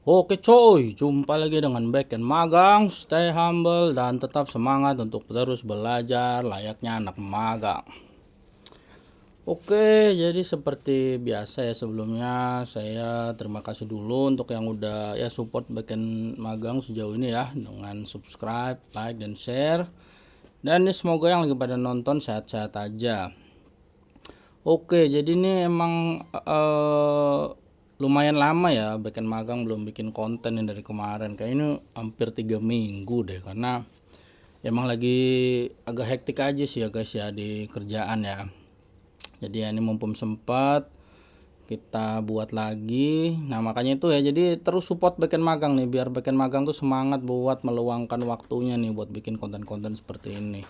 Oke coy, jumpa lagi dengan Backend Magang. Stay humble dan tetap semangat untuk terus belajar layaknya anak magang. Oke, jadi seperti biasa ya, sebelumnya saya terima kasih dulu untuk yang udah ya support Backend Magang sejauh ini ya, dengan subscribe, like, dan share. Dan ini semoga yang lagi pada nonton sehat-sehat aja. Oke, jadi ini emang lumayan lama ya Backend Magang belum bikin konten yang dari kemarin. Kayak ini hampir 3 minggu deh, karena emang lagi agak hektik aja sih ya guys ya di kerjaan ya. Jadi ya ini mumpung sempat kita buat lagi. Nah makanya itu ya, jadi terus support Backend Magang nih, biar Backend Magang tuh semangat buat meluangkan waktunya nih buat bikin konten-konten seperti ini.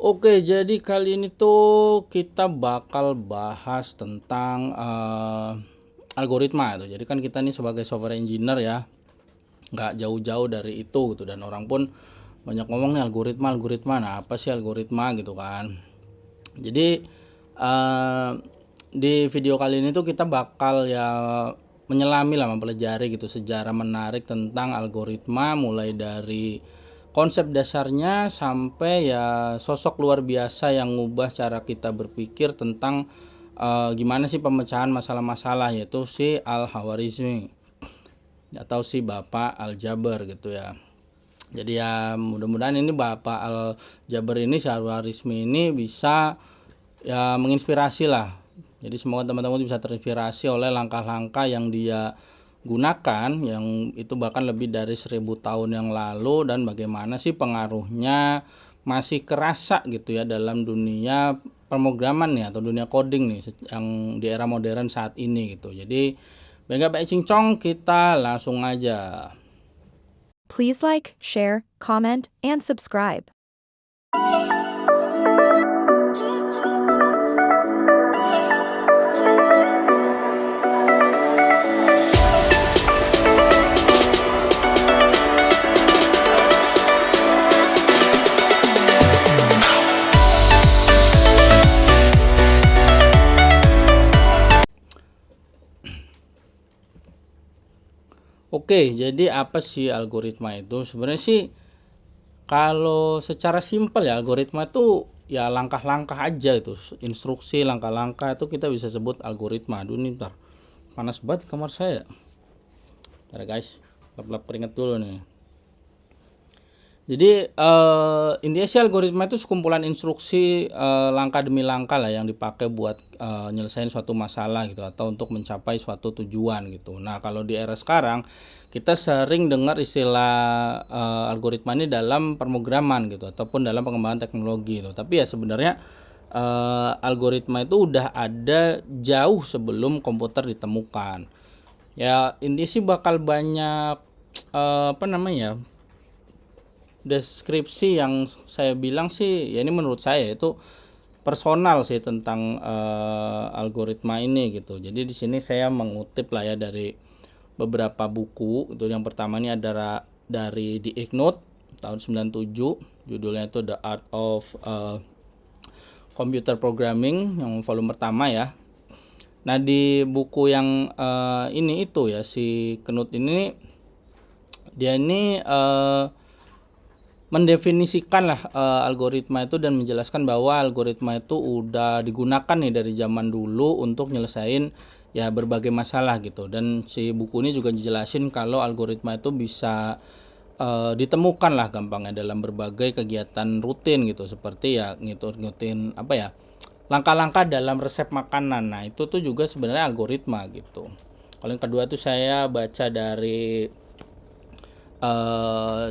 Oke, jadi kali ini tuh kita bakal bahas tentang algoritma itu. Jadi kan kita nih sebagai software engineer ya, nggak jauh-jauh dari itu gitu. Dan orang pun banyak ngomong nih algoritma. Nah apa sih algoritma gitu kan? Jadi di video kali ini tuh kita bakal ya menyelami lah, mempelajari gitu sejarah menarik tentang algoritma, mulai dari konsep dasarnya sampai ya sosok luar biasa yang ngubah cara kita berpikir tentang gimana sih pemecahan masalah-masalah, yaitu si Al-Khwarizmi atau si Bapak Al-Jaber gitu ya. Jadi ya mudah-mudahan ini Bapak Al-Jaber ini, si Al-Khwarizmi ini bisa ya menginspirasi lah. Jadi semoga teman-teman bisa terinspirasi oleh langkah-langkah yang dia gunakan, yang itu bahkan lebih dari 1000 tahun yang lalu, dan bagaimana sih pengaruhnya masih kerasa gitu ya dalam dunia pemrograman nih atau dunia coding nih yang di era modern saat ini gitu. Jadi biar nggak banyak cincong, kita langsung aja. Please like, share, comment, and subscribe. Oke, jadi apa sih algoritma itu? Sebenarnya sih kalau secara simpel ya, algoritma itu ya langkah-langkah aja itu, instruksi langkah-langkah itu kita bisa sebut algoritma. Aduh nih, ntar panas banget kamar saya. Ntar guys, lap-lap keringet dulu nih. Jadi intinya sih algoritma itu sekumpulan instruksi langkah demi langkah lah yang dipakai buat nyelesain suatu masalah gitu, atau untuk mencapai suatu tujuan gitu. Nah kalau di era sekarang kita sering dengar istilah algoritma ini dalam pemrograman gitu, ataupun dalam pengembangan teknologi gitu. Tapi ya sebenarnya algoritma itu udah ada jauh sebelum komputer ditemukan. Ya intinya sih bakal banyak apa namanya, deskripsi yang saya bilang sih ya, ini menurut saya itu personal sih tentang algoritma ini gitu. Jadi di sini saya mengutip lah ya dari beberapa buku. Itu yang pertama ini adalah dari The Ignot tahun 97, judulnya itu The Art of Computer Programming yang volume pertama ya. Nah di buku yang ini itu ya, si Knut ini dia ini mendefinisikan lah algoritma itu, dan menjelaskan bahwa algoritma itu udah digunakan nih dari zaman dulu untuk nyelesain ya berbagai masalah gitu. Dan si buku ini juga dijelasin kalau algoritma itu bisa ditemukan lah gampangnya dalam berbagai kegiatan rutin gitu, seperti ya ngikutin apa ya, langkah-langkah dalam resep makanan. Nah itu tuh juga sebenarnya algoritma gitu. Kalau yang kedua tuh saya baca dari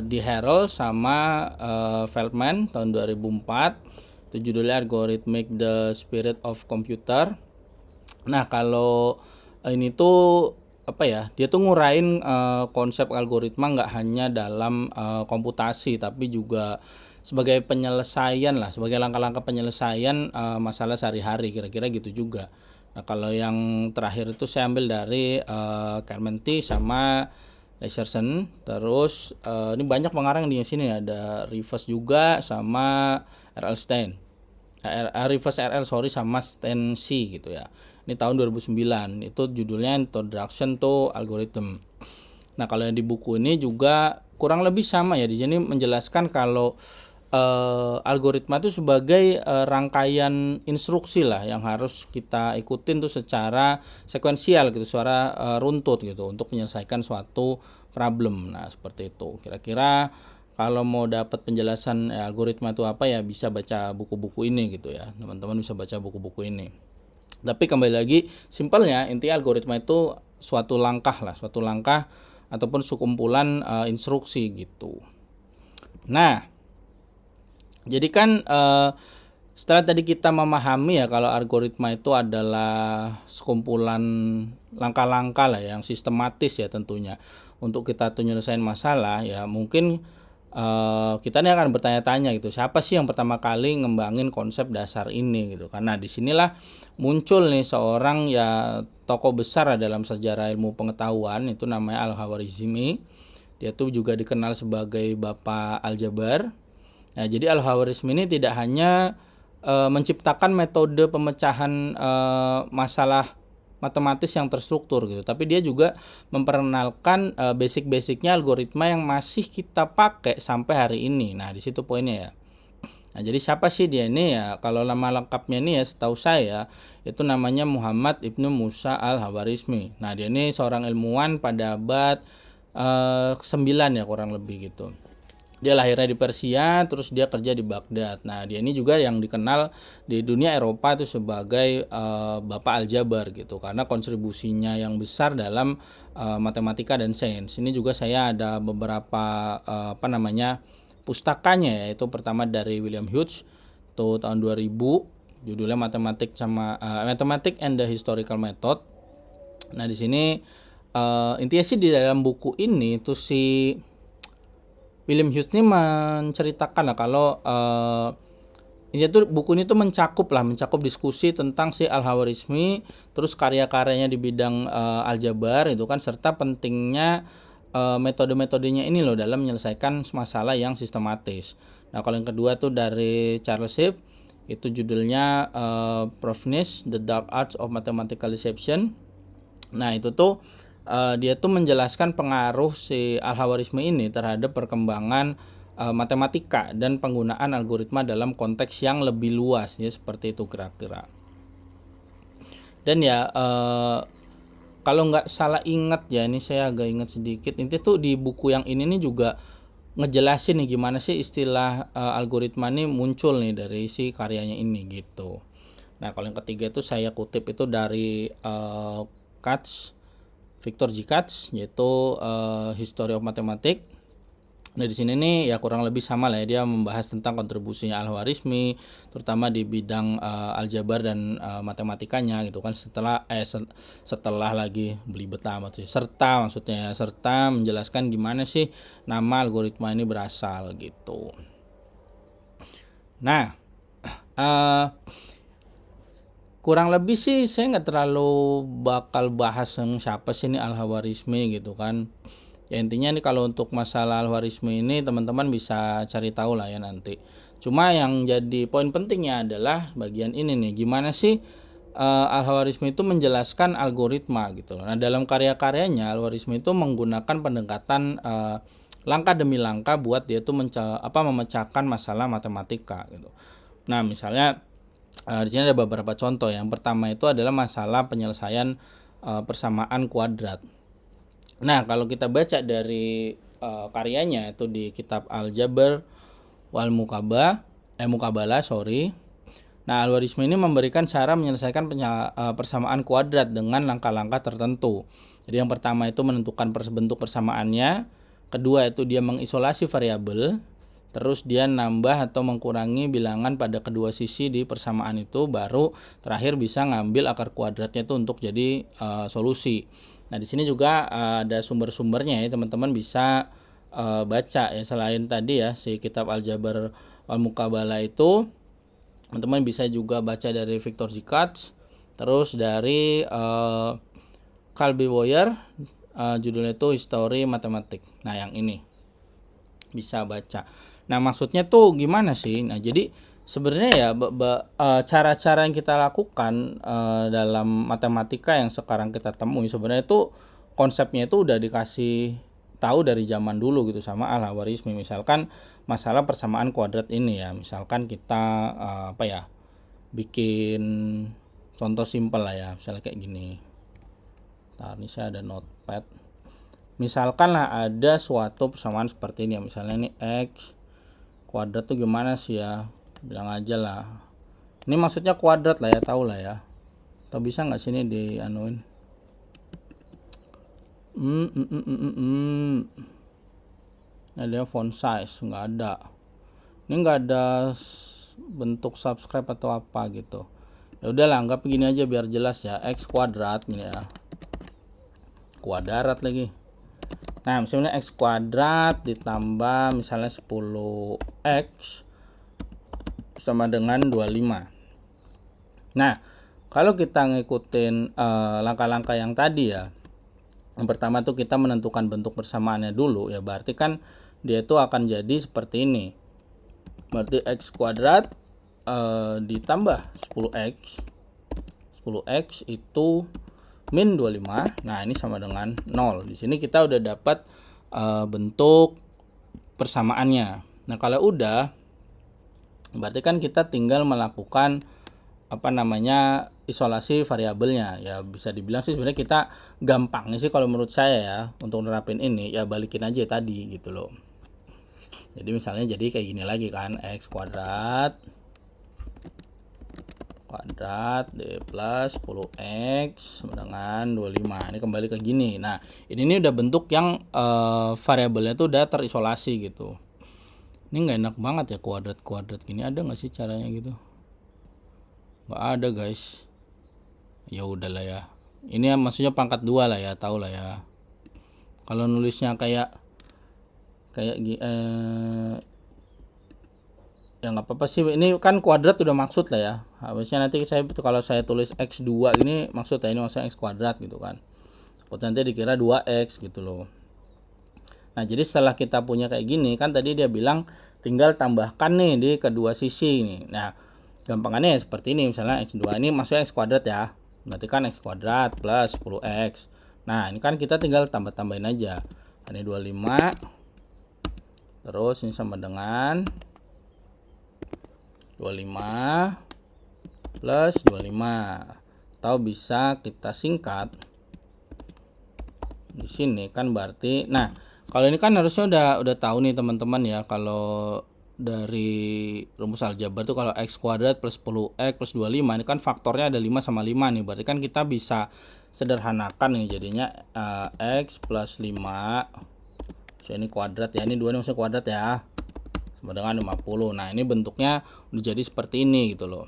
di Harold sama Feldman tahun 2004. Itu judulnya Algorithmic the Spirit of Computer. Nah kalau ini tuh apa ya, dia tuh ngurain konsep algoritma nggak hanya dalam komputasi, tapi juga sebagai penyelesaian lah, sebagai langkah-langkah penyelesaian masalah sehari-hari, kira-kira gitu juga. Nah kalau yang terakhir itu saya ambil dari Carmenti sama Lesersen. Terus ini banyak pengarang di sini, ada Rivers juga sama RL Stein. Rivers RL sorry sama Stein C gitu ya. Ini tahun 2009. Itu judulnya Introduction to Algorithm. Nah, kalau yang di buku ini juga kurang lebih sama ya. Di sini menjelaskan kalau algoritma itu sebagai rangkaian instruksi lah yang harus kita ikutin tuh secara sekuensial gitu, secara runtut gitu untuk menyelesaikan suatu problem. Nah, seperti itu. Kira-kira kalau mau dapat penjelasan algoritma itu apa ya bisa baca buku-buku ini gitu ya. Teman-teman bisa baca buku-buku ini. Tapi kembali lagi, simpelnya intinya algoritma itu suatu langkah ataupun sekumpulan instruksi gitu. Nah, jadi kan setelah tadi kita memahami ya kalau algoritma itu adalah sekumpulan langkah-langkah lah yang sistematis ya tentunya untuk kita tuh nyelesain masalah ya, mungkin kita nih akan bertanya-tanya gitu, siapa sih yang pertama kali ngembangin konsep dasar ini gitu. Karena disinilah muncul nih seorang ya tokoh besar dalam sejarah ilmu pengetahuan, itu namanya Al-Khwarizmi. Dia tuh juga dikenal sebagai Bapak Aljabar. Nah, jadi Al-Khwarizmi ini tidak hanya menciptakan metode pemecahan masalah matematis yang terstruktur gitu, tapi dia juga memperkenalkan basic-basicnya algoritma yang masih kita pakai sampai hari ini. Nah, di situ poinnya ya. Nah, jadi siapa sih dia ini ya? Kalau nama lengkapnya ini ya setahu saya itu namanya Muhammad Ibnu Musa Al-Khwarizmi. Nah, dia ini seorang ilmuwan pada abad 9 ya kurang lebih gitu. Dia lahirnya di Persia, terus dia kerja di Baghdad. Nah, dia ini juga yang dikenal di dunia Eropa itu sebagai Bapak Aljabar gitu, karena kontribusinya yang besar dalam matematika dan sains. Ini juga saya ada beberapa pustakanya, yaitu pertama dari William Hughes itu tahun 2000, judulnya Mathematics and the Historical Method. Nah, di sini intinya sih di dalam buku ini tuh si William Hughes ini menceritakan lah kalau buku ini tuh mencakup diskusi tentang si Al-Khwarizmi, terus karya-karyanya di bidang aljabar itu kan, serta pentingnya metode-metodenya ini loh dalam menyelesaikan masalah yang sistematis. Nah, kalau yang kedua tuh dari Charles Shipp, itu judulnya Provenience, The Dark Arts of Mathematical Deception. Nah, itu tuh dia tuh menjelaskan pengaruh si Al-Khwarizmi ini terhadap perkembangan matematika dan penggunaan algoritma dalam konteks yang lebih luas ya, seperti itu kira-kira. Dan ya kalau nggak salah ingat ya, ini saya agak ingat sedikit, ini tuh di buku yang ini nih juga ngejelasin nih gimana sih istilah algoritma ini muncul nih dari si karyanya ini gitu. Nah, kalau yang ketiga itu saya kutip itu dari Victor G. Katz, yaitu History of Mathematics. Nah, di sini nih ya kurang lebih sama lah ya, dia membahas tentang kontribusinya Al-Khwarizmi terutama di bidang aljabar dan matematikanya gitu kan, setelah lagi serta menjelaskan gimana sih nama algoritma ini berasal gitu. Nah, kurang lebih sih saya nggak terlalu bakal bahas yang siapa sih ini Al-Khwarizmi gitu kan. Ya intinya nih kalau untuk masalah Al-Khwarizmi ini teman-teman bisa cari tahu lah ya nanti. Cuma yang jadi poin pentingnya adalah bagian ini nih, gimana sih Al-Khwarizmi itu menjelaskan algoritma gitu loh. Nah, dalam karya-karyanya Al-Khwarizmi itu menggunakan pendekatan langkah demi langkah buat dia tuh memecahkan masalah matematika gitu. Nah, misalnya di sini ada beberapa contoh. Yang pertama itu adalah masalah penyelesaian persamaan kuadrat. Nah, kalau kita baca dari karyanya itu di kitab Al-Jabr wal Muqabalah. Nah, Al-Khwarizmi ini memberikan cara menyelesaikan persamaan kuadrat dengan langkah-langkah tertentu. Jadi yang pertama itu menentukan bentuk persamaannya, kedua itu dia mengisolasi variabel, terus dia nambah atau mengurangi bilangan pada kedua sisi di persamaan itu, baru terakhir bisa ngambil akar kuadratnya itu untuk jadi solusi. Nah, di sini juga ada sumber-sumbernya ya, teman-teman bisa baca ya, selain tadi ya si kitab Al-Jabr Al-Muqabalah itu, teman-teman bisa juga baca dari Victor G. Katz, terus dari Calby Boyer, judulnya itu History Mathematics. Nah, yang ini bisa baca. Nah, maksudnya tuh gimana sih? Nah, jadi Sebenarnya ya cara-cara yang kita lakukan dalam matematika yang sekarang kita temui sebenarnya itu konsepnya itu udah dikasih tahu dari zaman dulu gitu sama Al-Khawarizmi. Misalkan masalah persamaan kuadrat ini ya, misalkan kita apa ya, bikin contoh simpel lah ya, misalnya kayak gini. Ntar ini saya ada notepad. Misalkan lah ada suatu persamaan seperti ini ya, misalnya ini x kuadrat tuh gimana sih ya, bilang aja lah ini maksudnya kuadrat lah ya, tahu lah ya. Atau bisa nggak sini di anuin ada font size, nggak ada, ini nggak ada bentuk subscribe atau apa gitu. Ya udahlah, anggap begini aja biar jelas ya, x kuadrat ini ya, kuadrat lagi. Nah misalnya x kuadrat ditambah misalnya 10x sama dengan 25. Nah kalau kita ngikutin langkah-langkah yang tadi ya, yang pertama tuh kita menentukan bentuk persamaannya dulu ya, berarti kan dia itu akan jadi seperti ini. Berarti x kuadrat ditambah 10x itu min 25. Nah ini sama dengan 0. Di sini kita udah dapat bentuk persamaannya. Nah kalau udah, berarti kan kita tinggal melakukan apa namanya, isolasi variabelnya ya. Bisa dibilang sih sebenarnya kita gampangnya sih kalau menurut saya ya untuk nerapin ini ya, balikin aja tadi gitu loh. Jadi misalnya jadi kayak gini lagi kan, x kuadrat d plus 10x sama dengan 25. Ini kembali ke gini. Nah ini udah bentuk yang variabelnya tuh udah terisolasi gitu. Ini nggak enak banget ya kuadrat gini, ada nggak sih caranya gitu? Nggak ada guys. Ya udahlah ya, ini ya maksudnya pangkat 2 lah ya, tahu lah ya. Kalau nulisnya kayak ya nggak apa-apa sih, ini kan kuadrat udah maksud lah ya. Habisnya nanti saya kalau saya tulis x2 ini maksudnya ini maksudnya x kuadrat gitu kan, nanti dikira 2x gitu loh. Nah jadi setelah kita punya kayak gini kan, tadi dia bilang tinggal tambahkan nih di kedua sisi nih. Nah gampangannya ya seperti ini, misalnya x2 ini maksudnya x kuadrat ya, berarti kan x kuadrat plus 10x. Nah ini kan kita tinggal tambah-tambahin aja, ini 25 terus ini sama dengan 25 plus 25, atau bisa kita singkat di sini kan berarti. Nah kalau ini kan harusnya udah tahu nih teman-teman ya, kalau dari rumus aljabar tuh kalau x kuadrat plus 10x plus 25 ini kan faktornya ada 5 sama 5 nih, berarti kan kita bisa sederhanakan nih jadinya x plus 5, so ini kuadrat ya, ini 2 ini maksudnya kuadrat ya, sama dengan 50. Nah ini bentuknya udah jadi seperti ini gitu loh.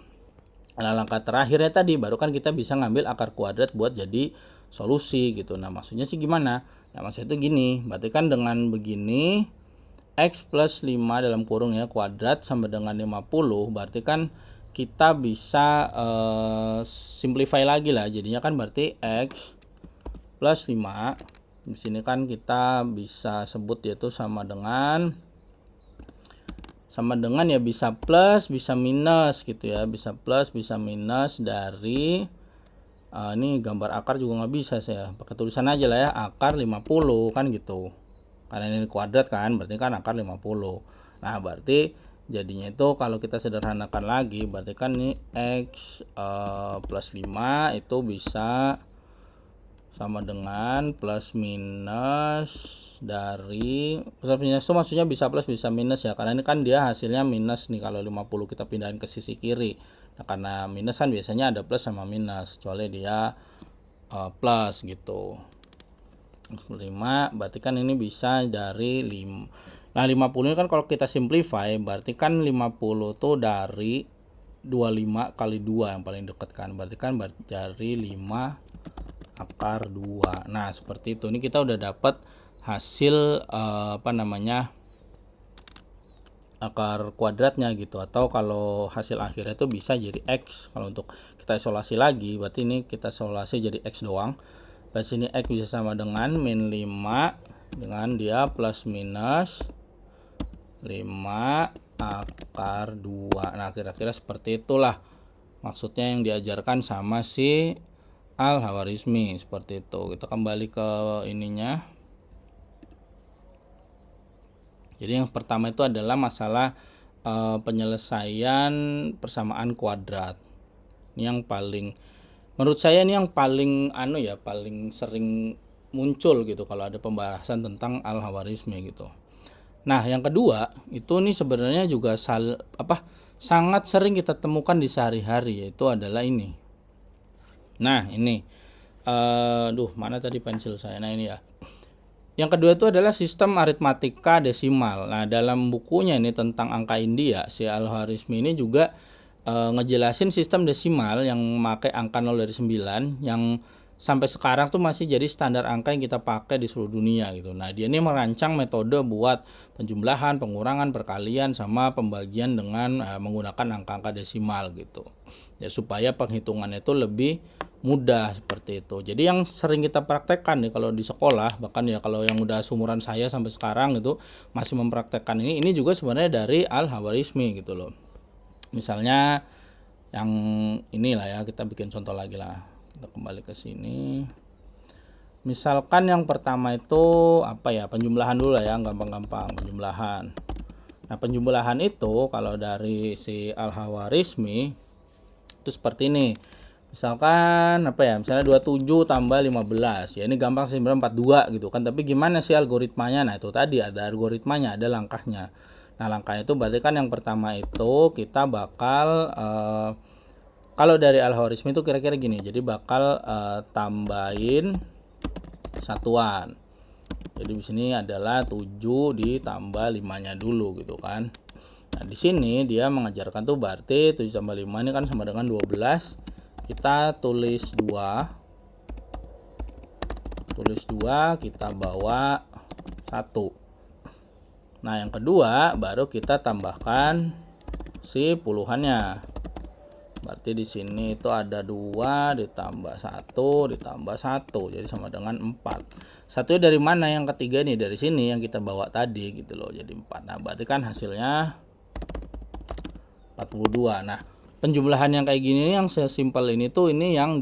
Nah langkah terakhirnya tadi baru kan kita bisa ngambil akar kuadrat buat jadi solusi gitu. Nah maksudnya sih gimana? Nah maksudnya itu gini, berarti kan dengan begini x plus 5 dalam kurung ya kuadrat sama dengan 50, berarti kan kita bisa simplify lagi lah, jadinya kan berarti x plus 5 di sini kan kita bisa sebut yaitu sama dengan ya bisa plus bisa minus gitu ya, bisa plus bisa minus dari ini gambar akar juga nggak bisa, saya pakai tulisan aja lah ya, akar 50 kan gitu, karena ini kuadrat kan berarti kan akar 50. Nah berarti jadinya itu kalau kita sederhanakan lagi berarti kan ini x plus 5 itu bisa sama dengan plus minus dari plus minus itu maksudnya bisa plus bisa minus ya, karena ini kan dia hasilnya minus nih kalau 50 kita pindahin ke sisi kiri. Nah karena minus kan biasanya ada plus sama minus, kecuali dia plus gitu. 5 berarti kan ini bisa dari 5. Nah 50 ini kan kalau kita simplify berarti kan 50 tuh dari 25 kali 2 yang paling dekat kan, berarti kan dari 5 akar 2. Nah seperti itu, ini kita udah dapat hasil apa namanya, akar kuadratnya gitu, atau kalau hasil akhirnya itu bisa jadi x. Kalau untuk kita isolasi lagi berarti ini kita isolasi jadi x doang, pas ini x bisa sama dengan min 5 dengan dia plus minus 5 akar 2. Nah, kira-kira seperti itulah maksudnya yang diajarkan sama si Al-Khawarizmi, seperti itu. Kita kembali ke ininya. Jadi yang pertama itu adalah masalah penyelesaian persamaan kuadrat. Ini yang paling, menurut saya ini yang paling paling sering muncul gitu kalau ada pembahasan tentang Al-Khawarizmi gitu. Nah, yang kedua itu nih sebenarnya juga sangat sering kita temukan di sehari-hari, yaitu adalah ini. Nah, ini mana tadi pensil saya? Nah, ini ya. Yang kedua itu adalah sistem aritmatika desimal. Nah, dalam bukunya ini tentang angka India, si Al-Khawarizmi ini juga ngejelasin sistem desimal yang memakai angka 0 dari 9 yang sampai sekarang tuh masih jadi standar angka yang kita pakai di seluruh dunia gitu. Nah, dia ini merancang metode buat penjumlahan, pengurangan, perkalian sama pembagian dengan menggunakan angka-angka desimal gitu. Ya, supaya penghitungannya itu lebih mudah seperti itu. Jadi yang sering kita praktekkan nih kalau di sekolah, bahkan ya kalau yang udah seumuran saya sampai sekarang itu masih mempraktekkan ini juga sebenarnya dari Al-Khawarizmi gitu loh. Misalnya yang inilah ya, kita bikin contoh lagi lah. Kita kembali ke sini. Misalkan yang pertama itu penjumlahan dulu lah ya, gampang-gampang penjumlahan. Nah, penjumlahan itu kalau dari si Al-Khawarizmi itu seperti ini. Misalkan misalnya 27 tambah 15. Ya ini gampang sih sebenarnya 42 gitu kan. Tapi gimana sih algoritmanya? Nah, itu tadi ada algoritmanya, ada langkahnya. Nah, langkahnya itu berarti kan yang pertama itu kita bakal kalau dari Al-Khawarizmi itu kira-kira gini. Jadi bakal tambahin satuan. Jadi di sini adalah 7 ditambah 5-nya dulu gitu kan. Nah, di sini dia mengajarkan tuh berarti 7 tambah 5 ini kan sama dengan 12. Kita tulis 2, kita bawa 1. Nah, yang kedua baru kita tambahkan si puluhannya. Berarti di sini itu ada 2 ditambah 1 ditambah 1, jadi sama dengan 4. Satu dari mana? Yang ketiga nih, dari sini yang kita bawa tadi gitu loh, jadi 4. Nah, berarti kan hasilnya 42. Nah, penjumlahan yang kayak gini yang sesimpel ini tuh ini yang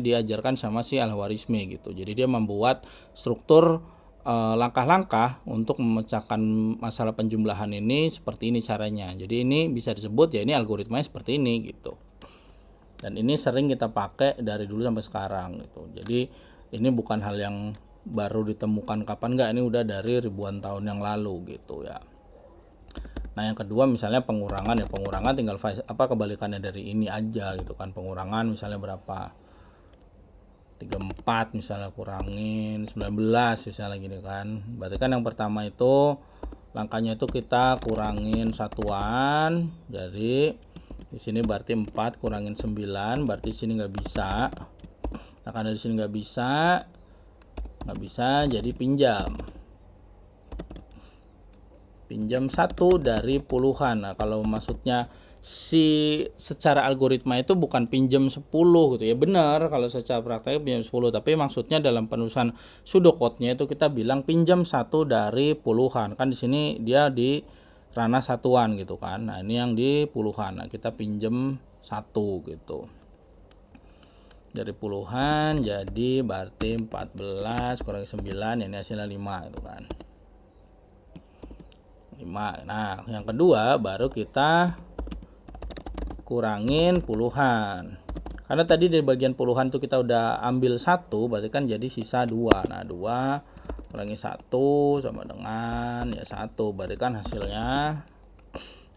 diajarkan sama si Al-Khawarizmi gitu. Jadi dia membuat struktur langkah-langkah untuk memecahkan masalah penjumlahan ini seperti ini caranya. Jadi ini bisa disebut ya ini algoritmanya seperti ini gitu. Dan ini sering kita pakai dari dulu sampai sekarang gitu. Jadi ini bukan hal yang baru ditemukan kapan enggak, ini udah dari ribuan tahun yang lalu gitu ya. Nah, yang kedua misalnya pengurangan ya, pengurangan tinggal kebalikannya dari ini aja gitu kan. Pengurangan misalnya berapa? 34 misalnya kurangin 19 misalnya gini kan. Berarti kan yang pertama itu langkahnya itu kita kurangin satuan. Jadi di sini berarti 4 kurangin 9, berarti di sini nggak bisa. Nah, karena di sini nggak bisa jadi pinjam 1 dari puluhan. Nah, kalau maksudnya secara algoritma itu bukan pinjam 10 gitu ya, benar kalau secara praktek pinjam 10, tapi maksudnya dalam penulisan pseudocode-nya itu kita bilang pinjam 1 dari puluhan. Kan di sini dia di ranah satuan gitu kan. Nah, ini yang di puluhan. Nah, kita pinjam 1 gitu. Dari puluhan jadi berarti 14 kurangi 9 ya ini hasilnya 5 gitu kan. 5. Nah, yang kedua baru kita kurangin puluhan. Karena tadi di bagian puluhan tuh kita udah ambil 1, berarti kan jadi sisa 2. Nah, 2 kurangi 1 sama dengan ya 1. Berarti kan hasilnya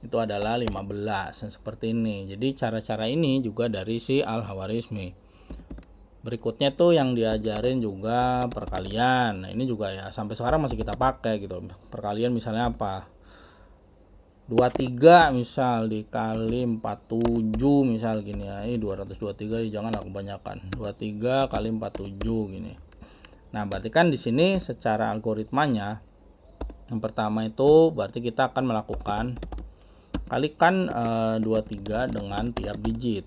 itu adalah 15. Nah, seperti ini. Jadi cara-cara ini juga dari si Al-Khawarizmi. Berikutnya tuh yang diajarin juga perkalian. Nah, ini juga ya sampai sekarang masih kita pakai gitu. Perkalian misalnya apa? 23 misal dikali 47 misal gini ya. Ini 223 janganlah kebanyakan. 23 kali 47 gini. Nah, berarti kan di sini secara algoritmanya yang pertama itu berarti kita akan melakukan kalikan 23 dengan tiap digit.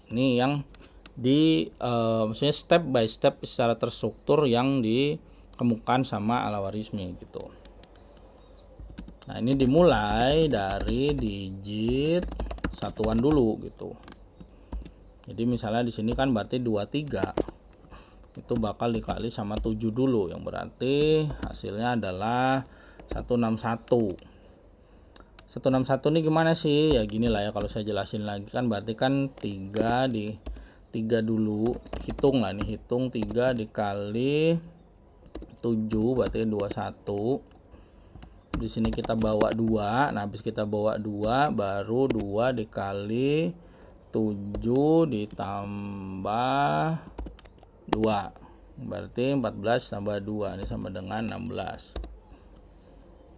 Ini yang maksudnya step by step secara terstruktur yang dikemukakan sama Al-Khawarizmi gitu. Nah, ini dimulai dari digit satuan dulu gitu. Jadi misalnya di sini kan berarti 23 itu bakal dikali sama 7 dulu, yang berarti hasilnya adalah 161. 161 ini gimana sih? Ya gini lah ya, kalau saya jelasin lagi kan berarti kan 3 dulu, hitung lah nih, hitung 3 dikali 7 berarti 21. Di sini kita bawa 2. Nah, habis kita bawa 2 baru 2 dikali 7 ditambah 2. Berarti 14 tambah 2 ini sama dengan 16.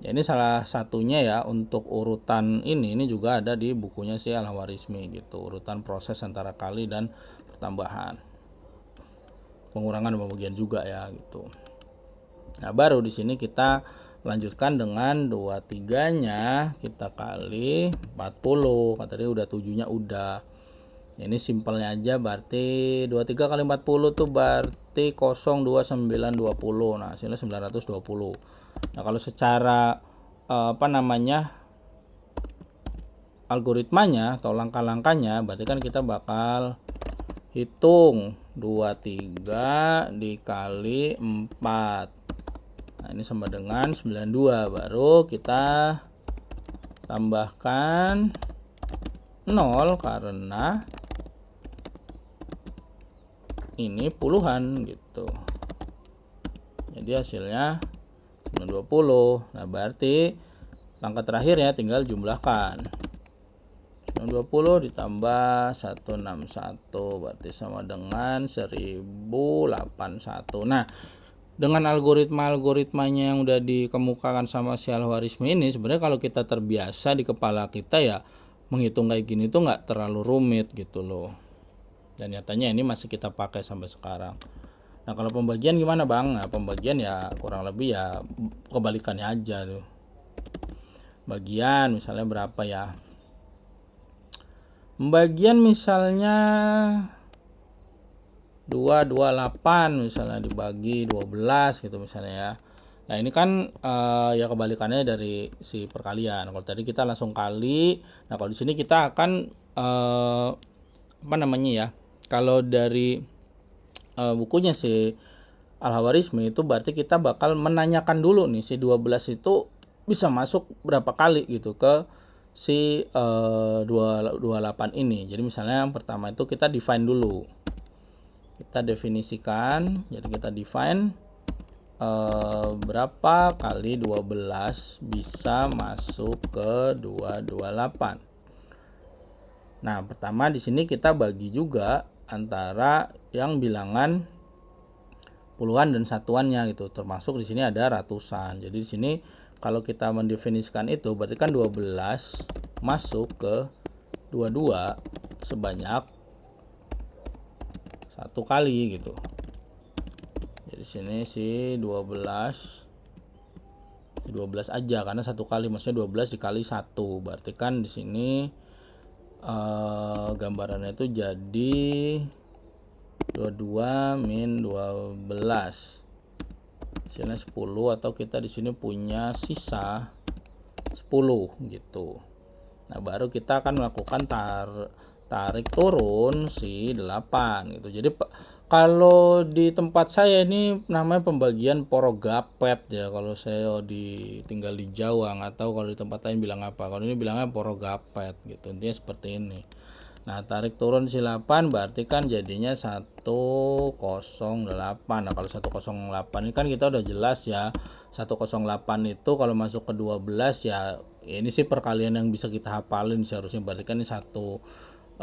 Ya, ini salah satunya ya untuk urutan ini juga ada di bukunya si Al-Khwarizmi gitu, urutan proses antara kali dan pertambahan, pengurangan dan pembagian juga ya gitu. Nah, baru di sini kita lanjutkan dengan 23-nya kita kali 40. Kan tadi udah 7-nya udah. Ini simpelnya aja, berarti 23 kali 40 tuh berarti 02920. Nah, hasilnya 920. Nah, kalau secara algoritmanya atau langkah-langkahnya, berarti kan kita bakal hitung 23 dikali 4. Nah, ini sama dengan 92. Baru kita tambahkan 0 karena ini puluhan gitu. Jadi hasilnya 920. Nah, berarti langkah terakhir ya tinggal jumlahkan. 920 ditambah 161 berarti sama dengan 1081. Nah, dengan algoritmanya yang udah dikemukakan sama si Al-Khwarizmi ini, sebenarnya kalau kita terbiasa di kepala kita ya menghitung kayak gini tuh nggak terlalu rumit gitu loh. Dan nyatanya ini masih kita pakai sampai sekarang. Nah, kalau pembagian gimana Bang? Nah, pembagian ya kurang lebih ya kebalikannya aja tuh. Bagian misalnya berapa ya? Pembagian misalnya 228 misalnya dibagi 12 gitu misalnya ya. Nah, ini kan ya kebalikannya dari si perkalian. Kalau tadi kita langsung kali. Nah, kalau di sini kita akan kalau dari bukunya si Al-Khwarizmi itu berarti kita bakal menanyakan dulu nih si 12 itu bisa masuk berapa kali gitu ke si 28 ini. Jadi misalnya yang pertama itu kita define dulu. Kita definisikan. Jadi kita define berapa kali 12 bisa masuk ke 228. Nah, pertama di sini kita bagi juga antara yang bilangan puluhan dan satuannya gitu. Termasuk di sini ada ratusan. Jadi di sini kalau kita mendefinisikan itu berarti kan 12 masuk ke 22 sebanyak satu kali gitu. Jadi sini si 12 aja karena satu kali, maksudnya 12 dikali 1. Berarti kan di sini gambarannya itu jadi 22 min 12 hasilnya 10, atau kita di sini punya sisa 10 gitu. Nah, baru kita akan melakukan tarik turun si 8 gitu. Jadi kalau di tempat saya ini namanya pembagian porogapet ya, kalau saya tinggal di Jawa, nggak tahu kalau di tempat lain bilang apa. Kalau ini bilangnya porogapet gitu, intinya seperti ini. Nah, tarik turun si 8 berarti kan jadinya 108. Nah, kalau 108 ini kan kita udah jelas ya, 108 itu kalau masuk ke 12 ya ini sih perkalian yang bisa kita hafalin seharusnya. Berarti kan ini 108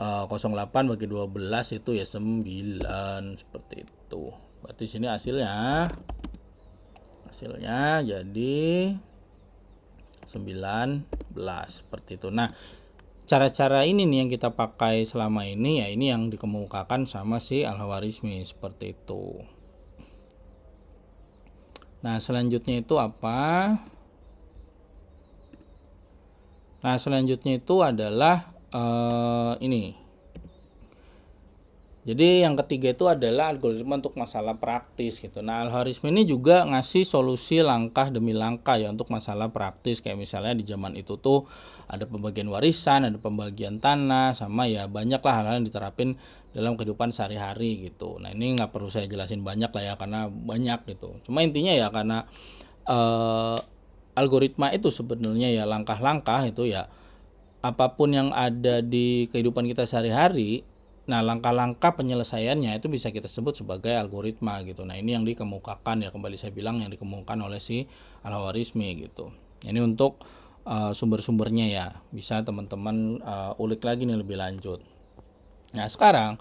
bagi 12 itu ya 9, seperti itu. Berarti sini hasilnya jadi 19 seperti itu. Nah, cara-cara ini nih yang kita pakai selama ini ya, ini yang dikemukakan sama si Al-Khwarizmi seperti itu. Nah, selanjutnya itu apa? Nah, selanjutnya itu adalah ini. Jadi yang ketiga itu adalah algoritma untuk masalah praktis gitu. Nah, algoritma ini juga ngasih solusi langkah demi langkah ya untuk masalah praktis, kayak misalnya di zaman itu tuh ada pembagian warisan, ada pembagian tanah, sama ya banyaklah hal-hal yang diterapin dalam kehidupan sehari-hari gitu. Nah, ini nggak perlu saya jelasin banyak lah ya karena banyak gitu. Cuma intinya ya karena eh, algoritma itu sebenarnya ya langkah-langkah itu ya apapun yang ada di kehidupan kita sehari-hari. Nah, langkah-langkah penyelesaiannya itu bisa kita sebut sebagai algoritma gitu. Nah, ini yang dikemukakan ya, kembali saya bilang yang dikemukakan oleh si Al-Khwarizmi gitu. Ini untuk sumber-sumbernya ya, bisa teman-teman ulik lagi nih lebih lanjut. Nah, sekarang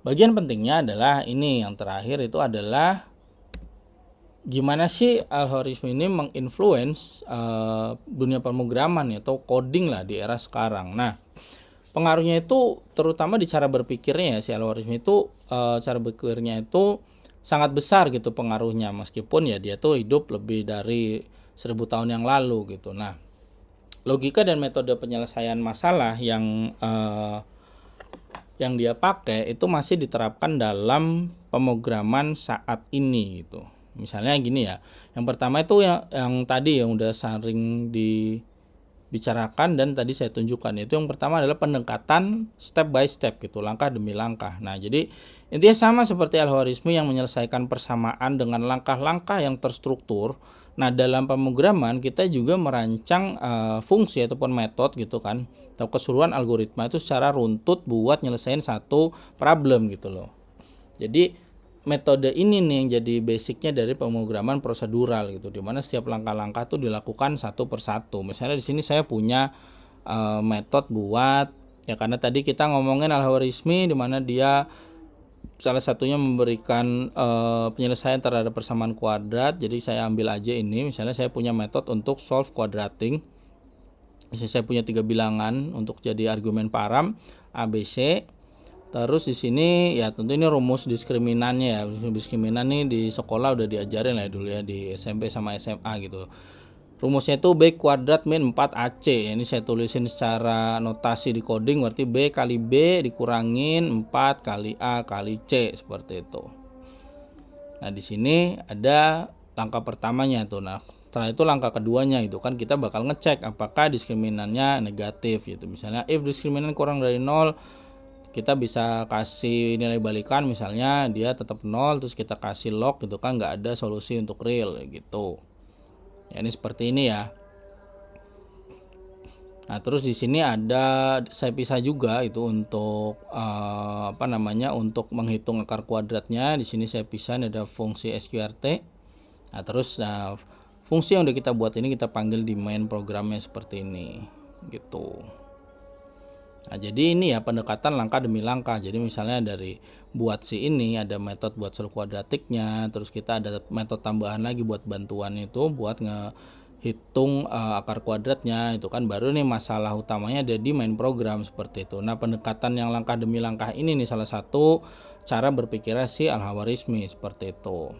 bagian pentingnya adalah ini yang terakhir itu adalah gimana sih algoritma ini menginfluence dunia pemrograman atau coding lah di era sekarang. Nah, pengaruhnya itu terutama di cara berpikirnya ya, si algoritma itu cara berpikirnya itu sangat besar gitu pengaruhnya, meskipun ya dia tuh hidup lebih dari 1000 tahun yang lalu gitu. Nah, logika dan metode penyelesaian masalah yang dia pakai itu masih diterapkan dalam pemrograman saat ini gitu. Misalnya gini ya, yang pertama itu yang tadi yang udah sering dibicarakan dan tadi saya tunjukkan, itu yang pertama adalah pendekatan step by step gitu, langkah demi langkah. Nah, jadi intinya sama seperti algoritma yang menyelesaikan persamaan dengan langkah-langkah yang terstruktur. Nah, dalam pemrograman kita juga merancang fungsi ataupun metode gitu kan, atau keseluruhan algoritma itu secara runtut buat nyelesain satu problem gitu loh. Jadi metode ini nih yang jadi basicnya dari pemrograman prosedural gitu, dimana setiap langkah-langkah tuh dilakukan satu persatu. Misalnya di sini saya punya metode buat ya, karena tadi kita ngomongin algoritma dimana dia salah satunya memberikan penyelesaian terhadap persamaan kuadrat. Jadi saya ambil aja ini, misalnya saya punya metode untuk solve quadratic. Misalnya saya punya 3 bilangan untuk jadi argumen param A, B, C. Terus di sini ya tentu ini rumus diskriminannya ya. Diskriminan nih di sekolah udah diajarin lah dulu ya di SMP sama SMA gitu. Rumusnya itu B kuadrat min 4AC. Ini saya tulisin secara notasi di coding, berarti B kali B dikurangin 4 kali A kali C, seperti itu. Nah, di sini ada langkah pertamanya tuh. Nah, setelah itu langkah keduanya itu kan kita bakal ngecek apakah diskriminannya negatif gitu. Misalnya if diskriminan kurang dari 0, kita bisa kasih nilai balikan, misalnya dia tetap 0, terus kita kasih log gitu kan, nggak ada solusi untuk real gitu. Ya, ini seperti ini ya. Nah, terus di sini ada saya pisah juga itu untuk untuk menghitung akar kuadratnya. Di sini saya pisah, ada fungsi sqrt. Nah, terus fungsi yang udah kita buat ini kita panggil di main programnya seperti ini gitu. Nah, jadi ini ya pendekatan langkah demi langkah. Jadi misalnya dari buat si ini ada metode buat solve kuadratiknya, terus kita ada metode tambahan lagi buat bantuan itu buat ngehitung akar kuadratnya, itu kan baru nih masalah utamanya ada di main program seperti itu. Nah, pendekatan yang langkah demi langkah ini nih salah satu cara berpikirnya si Al-Khwarizmi seperti itu.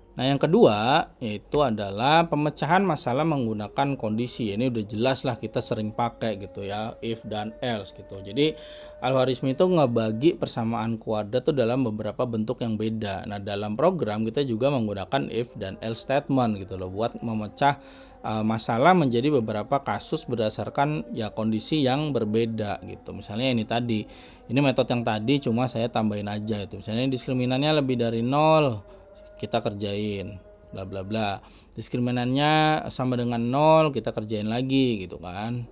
Nah, yang kedua yaitu adalah pemecahan masalah menggunakan kondisi. Ini udah jelas lah kita sering pakai gitu ya, if dan else gitu. Jadi algoritma itu ngebagi persamaan kuadrat tuh dalam beberapa bentuk yang beda. Nah, dalam program kita juga menggunakan if dan else statement gitu loh buat memecah masalah menjadi beberapa kasus berdasarkan ya kondisi yang berbeda gitu. Misalnya ini tadi, ini metode yang tadi cuma saya tambahin aja itu. Misalnya diskriminannya lebih dari 0, kita kerjain bla bla bla. Diskriminannya sama dengan 0, kita kerjain lagi gitu kan.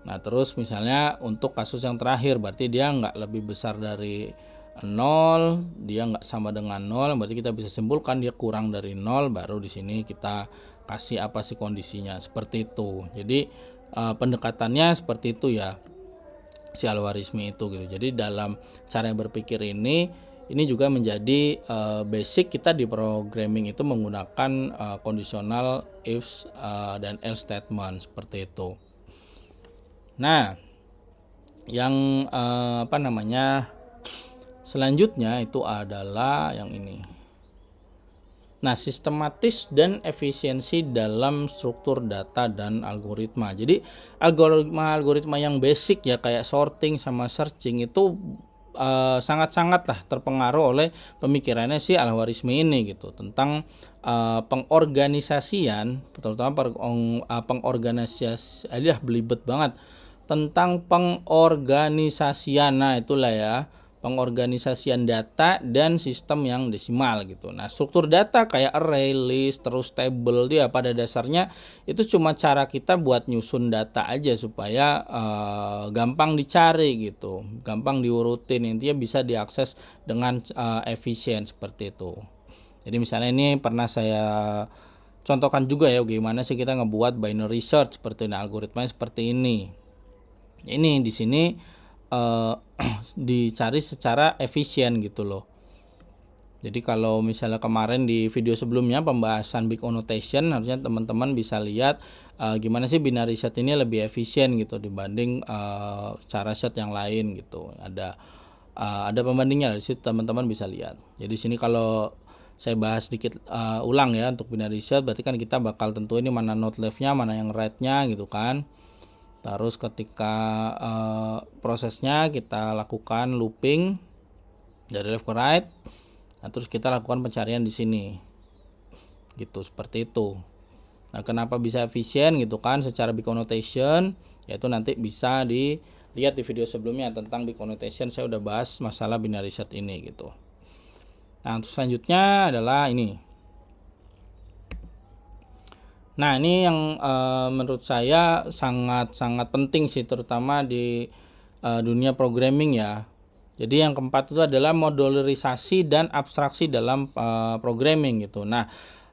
Nah, terus misalnya untuk kasus yang terakhir, berarti dia nggak lebih besar dari 0, dia nggak sama dengan 0, berarti kita bisa simpulkan dia kurang dari 0, baru di sini kita kasih apa sih kondisinya, seperti itu. Jadi pendekatannya seperti itu ya si Al-Khwarizmi itu gitu. Jadi dalam cara berpikir ini juga menjadi basic kita di programming itu menggunakan conditional if dan else statement seperti itu. Nah, yang selanjutnya itu adalah yang ini. Nah, sistematis dan efisiensi dalam struktur data dan algoritma. Jadi algoritma yang basic ya kayak sorting sama searching itu sangat-sangatlah terpengaruh oleh pemikirannya si Al-Khwarizmi ini gitu tentang pengorganisasian, terutama pengorganisasian, belibet banget tentang pengorganisasian. Nah, itulah ya, pengorganisasian data dan sistem yang desimal gitu. Nah, struktur data kayak array, list, terus table dia pada dasarnya itu cuma cara kita buat nyusun data aja supaya gampang dicari gitu, gampang diurutin, intinya bisa diakses dengan efisien seperti itu. Jadi misalnya ini pernah saya contohkan juga ya, gimana sih kita ngebuat binary search seperti ini, algoritmanya seperti ini. Ini di sini dicari secara efisien gitu loh. Jadi kalau misalnya kemarin di video sebelumnya pembahasan big annotation, harusnya teman-teman bisa lihat gimana sih binary search ini lebih efisien gitu dibanding cara search yang lain gitu. Ada pembandingnya di situ, teman-teman bisa lihat. Jadi sini kalau saya bahas sedikit ulang ya untuk binary search, berarti kan kita bakal tentuin ini mana node left-nya, mana yang right-nya gitu kan. Terus ketika prosesnya kita lakukan looping dari left ke right, nah terus kita lakukan pencarian di sini, gitu seperti itu. Nah, kenapa bisa efisien gitu kan secara big annotation? Yaitu nanti bisa dilihat di video sebelumnya tentang big annotation, saya udah bahas masalah binary search ini gitu. Nah, terus selanjutnya adalah ini. Nah, ini yang menurut saya sangat-sangat penting sih, terutama di dunia programming ya. Jadi yang keempat itu adalah modularisasi dan abstraksi dalam programming gitu. Nah,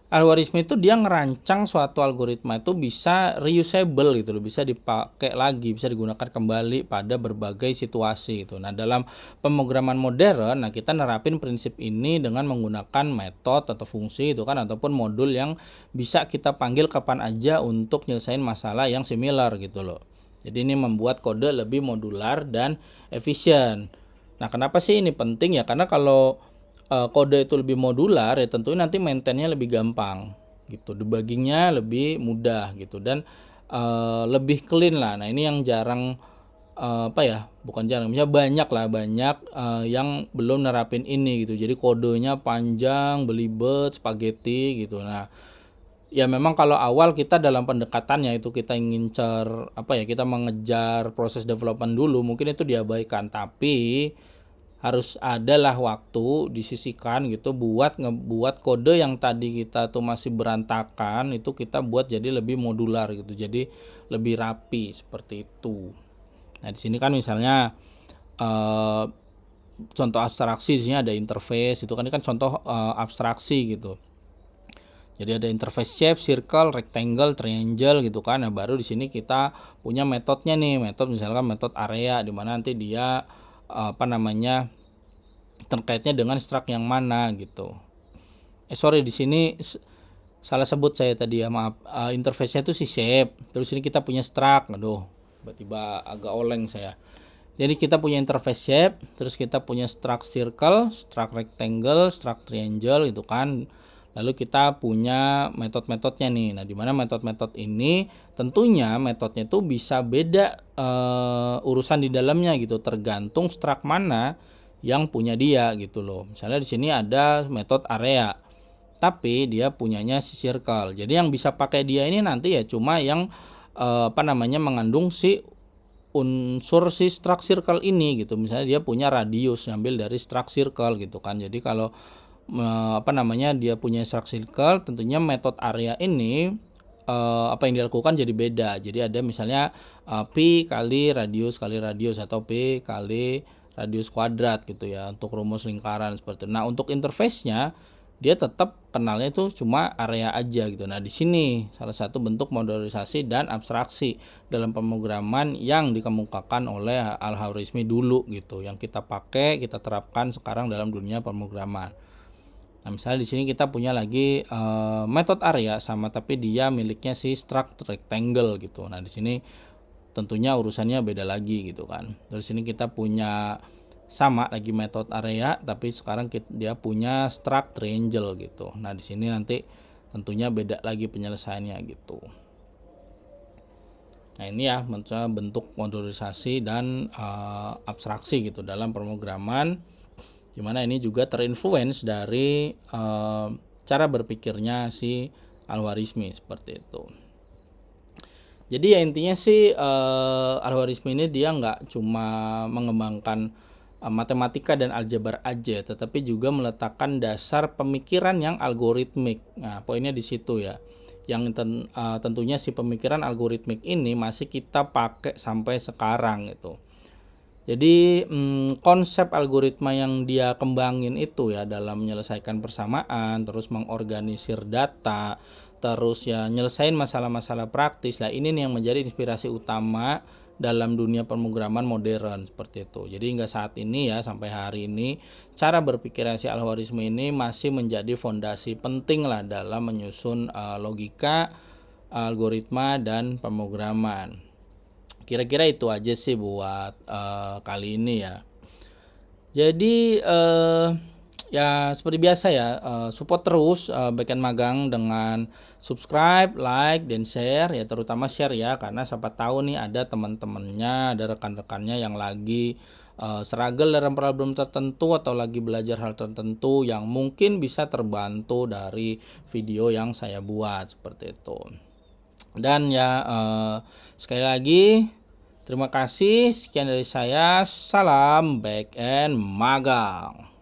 Al-Khwarizmi itu dia ngerancang suatu algoritma itu bisa reusable gitu loh, bisa dipakai lagi, bisa digunakan kembali pada berbagai situasi gitu. Nah, dalam pemrograman modern, nah kita nerapin prinsip ini dengan menggunakan metode atau fungsi itu kan, ataupun modul yang bisa kita panggil kapan aja untuk nyelesain masalah yang similar gitu loh. Jadi ini membuat kode lebih modular dan efisien. Nah, kenapa sih ini penting ya? Karena kalau kode itu lebih modular ya tentunya nanti maintainnya lebih gampang gitu, debuggingnya lebih mudah gitu, dan lebih clean lah. Nah, ini yang jarang bukan jarang, banyak yang belum nerapin ini gitu. Jadi kodenya panjang, belibet, spaghetti gitu. Nah, ya memang kalau awal kita dalam pendekatannya itu kita ingin kita mengejar proses development dulu, mungkin itu diabaikan, tapi harus adalah waktu disisihkan gitu buat ngebuat kode yang tadi kita tuh masih berantakan itu kita buat jadi lebih modular gitu, jadi lebih rapi seperti itu. Nah, di sini kan misalnya contoh abstraksi, di sini ada interface, itu kan ini kan contoh abstraksi gitu. Jadi ada interface shape, circle, rectangle, triangle gitu kan. Nah, baru di sini kita punya metodenya nih, misalkan metode area, di mana nanti dia terkaitnya dengan struct yang mana gitu. Di sini salah sebut saya tadi ya, maaf. Interface-nya itu si shape. Terus ini kita punya struct. Aduh, tiba-tiba agak oleng saya. Jadi kita punya interface shape, terus kita punya struct circle, struct rectangle, struct triangle gitu kan. Lalu kita punya metode-metodenya nih. Nah, di mana metode-metode ini tentunya metodenya itu bisa beda urusan di dalamnya gitu, tergantung struct mana yang punya dia gitu loh. Misalnya di sini ada metode area, tapi dia punyanya si circle. Jadi yang bisa pakai dia ini nanti ya cuma yang mengandung si unsur si struct circle ini gitu. Misalnya dia punya radius, ngambil dari struct circle gitu kan. Jadi kalau dia punya struct circle, tentunya metode area ini apa yang dilakukan jadi beda. Jadi ada misalnya pi kali radius atau pi kali radius kuadrat gitu ya untuk rumus lingkaran seperti itu. Nah, untuk interface-nya dia tetap kenalnya itu cuma area aja gitu. Nah, di sini salah satu bentuk modularisasi dan abstraksi dalam pemrograman yang dikemukakan oleh Al-Khwarizmi dulu gitu, yang kita pakai, kita terapkan sekarang dalam dunia pemrograman. Nah, misalnya di sini kita punya lagi metode area sama, tapi dia miliknya si struct rectangle gitu. Nah, di sini tentunya urusannya beda lagi gitu kan. Terus ini kita punya sama lagi metode area, tapi sekarang dia punya struct triangle gitu. Nah di sini nanti tentunya beda lagi penyelesaiannya gitu. Nah ini ya bentuk modularisasi dan abstraksi gitu dalam pemrograman, dimana ini juga terinfluence dari cara berpikirnya si Al-Khwarizmi seperti itu. Jadi ya intinya sih Al-Khwarizmi ini dia nggak cuma mengembangkan matematika dan aljabar aja, tetapi juga meletakkan dasar pemikiran yang algoritmik. Nah poinnya di situ ya, yang tentunya si pemikiran algoritmik ini masih kita pakai sampai sekarang gitu. Jadi konsep algoritma yang dia kembangin itu ya dalam menyelesaikan persamaan, terus mengorganisir data, terus ya nyelesain masalah-masalah praktis. Nah ini nih yang menjadi inspirasi utama dalam dunia pemrograman modern seperti itu. Jadi hingga saat ini ya sampai hari ini cara berpikir si Al-Khwarizmi ini masih menjadi fondasi penting lah dalam menyusun logika, algoritma dan pemrograman. Kira-kira itu aja sih buat kali ini ya. Jadi ya seperti biasa ya, support terus Backend Magang dengan subscribe, like, dan share ya, terutama share ya, karena siapa tahu nih ada teman-temannya, ada rekan-rekannya yang lagi struggle dalam problem tertentu atau lagi belajar hal tertentu yang mungkin bisa terbantu dari video yang saya buat seperti itu. Dan ya sekali lagi terima kasih, sekian dari saya, salam backend magang.